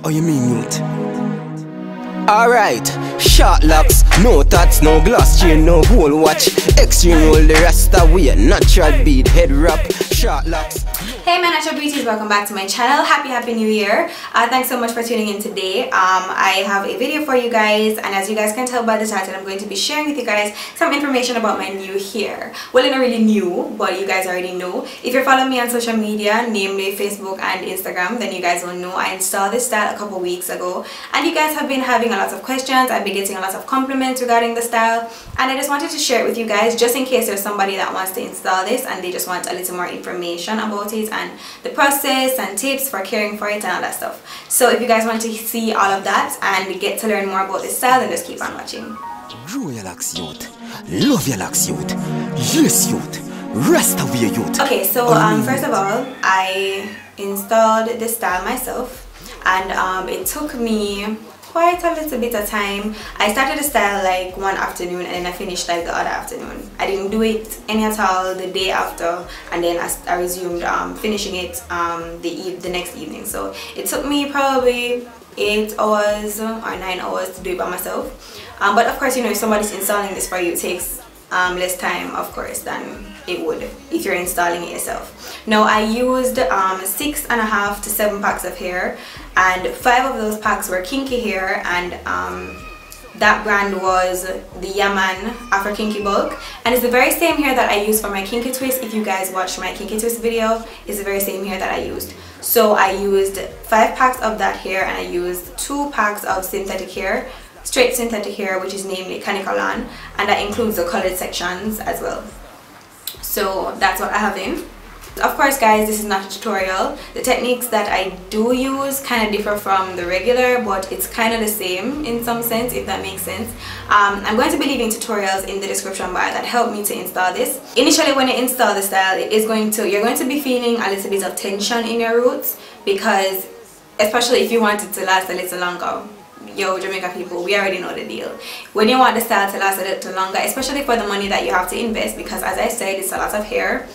Oh, you mean youth? Alright, short locks, no tats, no glass chain, no gold watch. Extreme roll the rest away, natural bead, head wrap, short locks. Hey my Natural Beauties, welcome back to my channel. Happy new year. Thanks so much for tuning in today. I have a video for you guys, and as you guys can tell by the title, I'm going to be sharing with you guys some information about my new hair. Well, it's not really new, but you guys already know. If you're following me on social media, namely Facebook and Instagram, then you guys will know I installed this style a couple weeks ago, and you guys have been having a lot of questions. I've been getting a lot of compliments regarding the style, and I just wanted to share it with you guys just in case there's somebody that wants to install this and they just want a little more information about it and the process and tips for caring for it and all that stuff. So if you guys want to see all of that and get to learn more about this style, then just keep on watching. Grow your locks, youth. Love your locks, youth. Yes, youth. Rest of your youth. Okay, so first of all, I installed this style myself, and it took me quite a little bit of time. I started the style like one afternoon, and then I finished like the other afternoon. I didn't do it any at all the day after, and then I resumed finishing it the next evening. So it took me probably 8 hours or 9 hours to do it by myself. But of course, you know, if somebody's installing this for you, it takes less time, of course, than it would if you're installing it yourself. Now, I used 6.5 to 7 packs of hair, and 5 of those packs were Kinky hair, and that brand was the Yaman Afro Kinky bulk, and it's the very same hair that I used for my Kinky twist. If you guys watched my Kinky twist video, it's the very same hair that I used. So I used 5 packs of that hair, and I used 2 packs of synthetic hair, straight synthetic hair, which is namely Kanekalon, and that includes the colored sections as well. So that's what I have in. Of course, guys, this is not a tutorial. The techniques that I do use kind of differ from the regular, but it's kind of the same in some sense, if that makes sense. I'm going to be leaving tutorials in the description bar that help me to install this. Initially, when you install the style, you're going to be feeling a little bit of tension in your roots, because especially if you want it to last a little longer. Yo, Jamaica people, we already know the deal. When you want the style to last a little longer, especially for the money that you have to invest, because as I said, it's a lot of hair,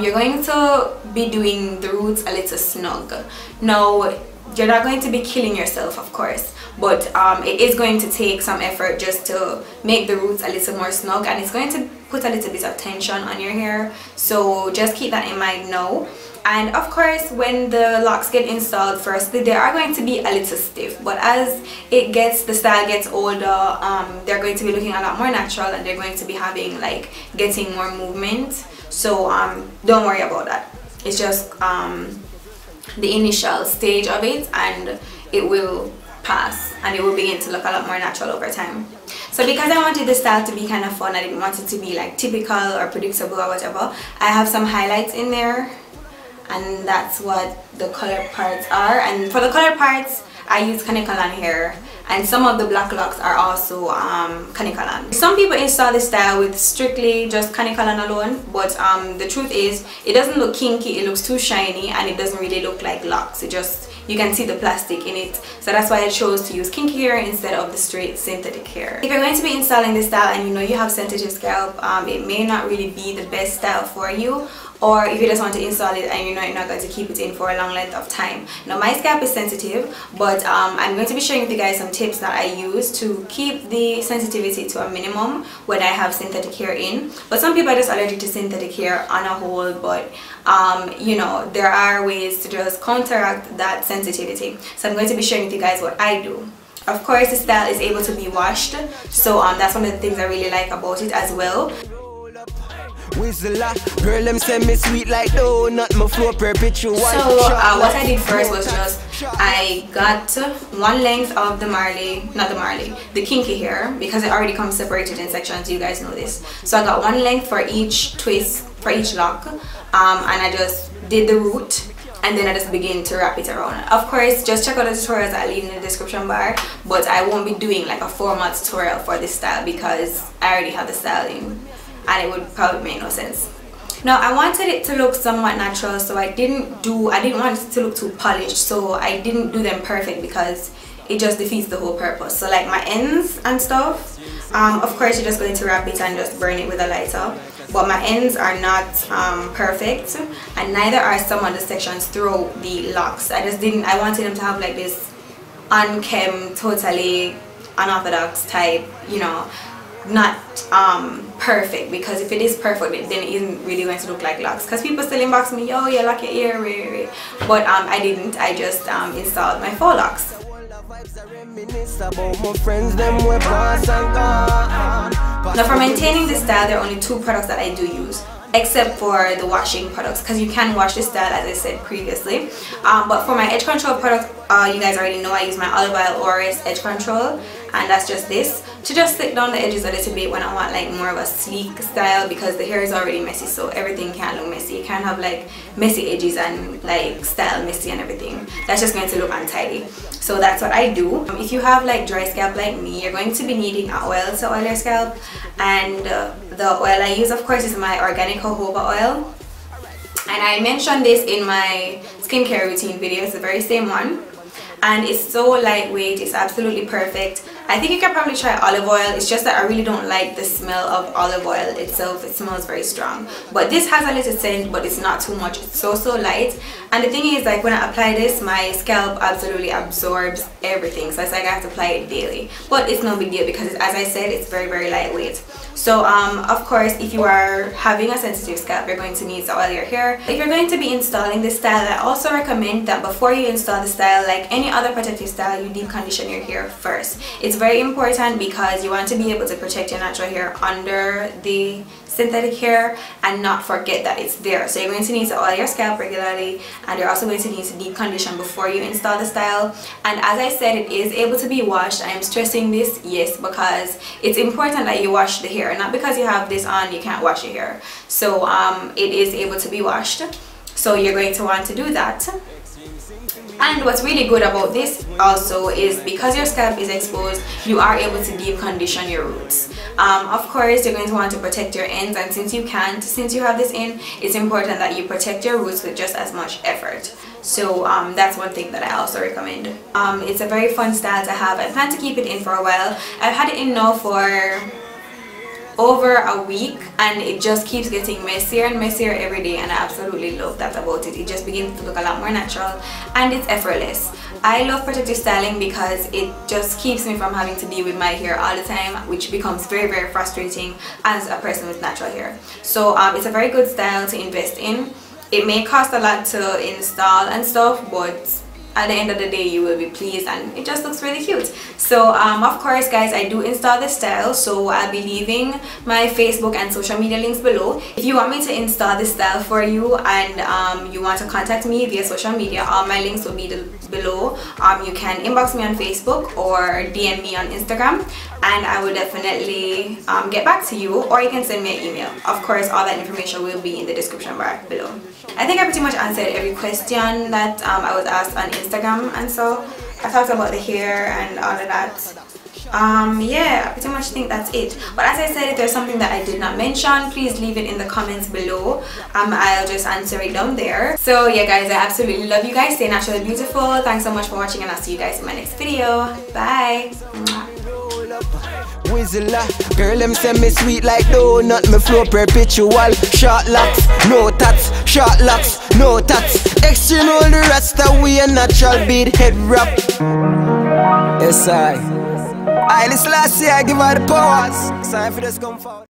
you're going to be doing the roots a little snug. Now, you're not going to be killing yourself, of course, but it is going to take some effort just to make the roots a little more snug, and it's going to put a little bit of tension on your hair. So just keep that in mind now. And of course, when the locks get installed, firstly, they are going to be a little stiff, but as the style gets older, they're going to be looking a lot more natural, and they're going to be having getting more movement. So don't worry about that. It's just the initial stage of it, and it will pass, and it will begin to look a lot more natural over time. So because I wanted the style to be kind of fun, I didn't want it to be like typical or predictable or whatever, I have some highlights in there, and that's what the colored parts are. And for the colored parts, I use Kanekalon hair, and some of the black locks are also Kanekalon. Some people install this style with strictly just Kanekalon alone, but the truth is, it doesn't look kinky, it looks too shiny, and it doesn't really look like locks. You can see the plastic in it, so that's why I chose to use kinky hair instead of the straight synthetic hair. If you're going to be installing this style and you know you have sensitive scalp, it may not really be the best style for you, or if you just want to install it and you know you're not going to keep it in for a long length of time. Now, my scalp is sensitive, but I'm going to be sharing with you guys some tips that I use to keep the sensitivity to a minimum when I have synthetic hair in. But some people are just allergic to synthetic hair on a whole, but you know, there are ways to just counteract that sensitivity. So I'm going to be sharing with you guys what I do. Of course, the style is able to be washed, so that's one of the things I really like about it as well. Girl, them send me sweet like donut, my flow perpetual. So what I did first was just I got one length of the kinky hair, because it already comes separated in sections. You guys know this. So I got one length for each twist, for each lock, and I just did the root, and then I just begin to wrap it around. Of course, just check out the tutorials I leave in the description bar, but I won't be doing like a formal tutorial for this style because I already have the style in, and it would probably make no sense. Now, I wanted it to look somewhat natural, so I didn't want it to look too polished, so I didn't do them perfect because it just defeats the whole purpose. So like my ends and stuff, of course you're just going to wrap it and just burn it with a lighter, but my ends are not perfect, and neither are some of the sections through the locks. I wanted them to have like this unkempt, totally unorthodox type, you know, not perfect, because if it is perfect then it isn't really going to look like locks, because people still inbox me, yo, you lock your hair, but I didn't. I just installed my faux locks. Now for maintaining this style, there are only 2 products that I do use, except for the washing products, because you can wash this style as I said previously. But for my edge control product, you guys already know I use my olive oil Oris edge control, and that's just this to just slick down the edges a little bit when I want like more of a sleek style, because the hair is already messy, so everything can't look messy. You can't have like messy edges and like style messy and everything. That's just going to look untidy. So that's what I do. If you have like dry scalp like me, you're going to be needing an oil to oil your scalp, and the oil I use, of course, is my organic jojoba oil, and I mentioned this in my skincare routine video. It's the very same one, and it's so lightweight. It's absolutely perfect. I think you can probably try olive oil. It's just that I really don't like the smell of olive oil itself. It smells very strong, but this has a little scent, but it's not too much. It's so light, and the thing is, like, when I apply this, my scalp absolutely absorbs everything, so it's like I have to apply it daily, but it's no big deal because, as I said, it's very lightweight. So of course, if you are having a sensitive scalp, you're going to need to oil your hair. If you're going to be installing this style, I also recommend that before you install the style, like any other protective style, you deep condition your hair first. It's very important because you want to be able to protect your natural hair under the synthetic hair and not forget that it's there. So you're going to need to oil your scalp regularly, and you're also going to need to deep condition before you install the style. And as I said, it is able to be washed. I am stressing this, yes, because it's important that you wash the hair. Not because you have this on you can't wash your hair. So it is able to be washed, so you're going to want to do that. And what's really good about this also is because your scalp is exposed, you are able to deep condition your roots. Of course, you're going to want to protect your ends, and since you have this in, it's important that you protect your roots with just as much effort. So that's one thing that I also recommend. It's a very fun style to have. I plan to keep it in for a while. I've had it in now for over a week, and it just keeps getting messier and messier every day, and I absolutely love that about it. It just begins to look a lot more natural, and it's effortless. I love protective styling because it just keeps me from having to deal with my hair all the time, which becomes very frustrating as a person with natural hair. So it's a very good style to invest in. It may cost a lot to install and stuff, but at the end of the day you will be pleased, and it just looks really cute. So of course, guys, I do install this style, so I'll be leaving my Facebook and social media links below. If you want me to install this style for you and you want to contact me via social media, all my links will be below. You can inbox me on Facebook or DM me on Instagram, and I will definitely get back to you, or you can send me an email. Of course, all that information will be in the description bar below. I think I pretty much answered every question that I was asked on Instagram, and so I talked about the hair and all of that. Yeah, I pretty much think that's it. But as I said, if there's something that I did not mention, please leave it in the comments below. I'll just answer it down there. So yeah, guys, I absolutely love you guys. Stay naturally beautiful. Thanks so much for watching, and I'll see you guys in my next video. Bye. Whizzler, girl, them say me sweet like donut, me flow perpetual. Short locks, no tats, short locks, no tats. Extreme all the rest of we a natural bead head wrap. Yes, I listen last year, I give her the powers. It's time for this come forward.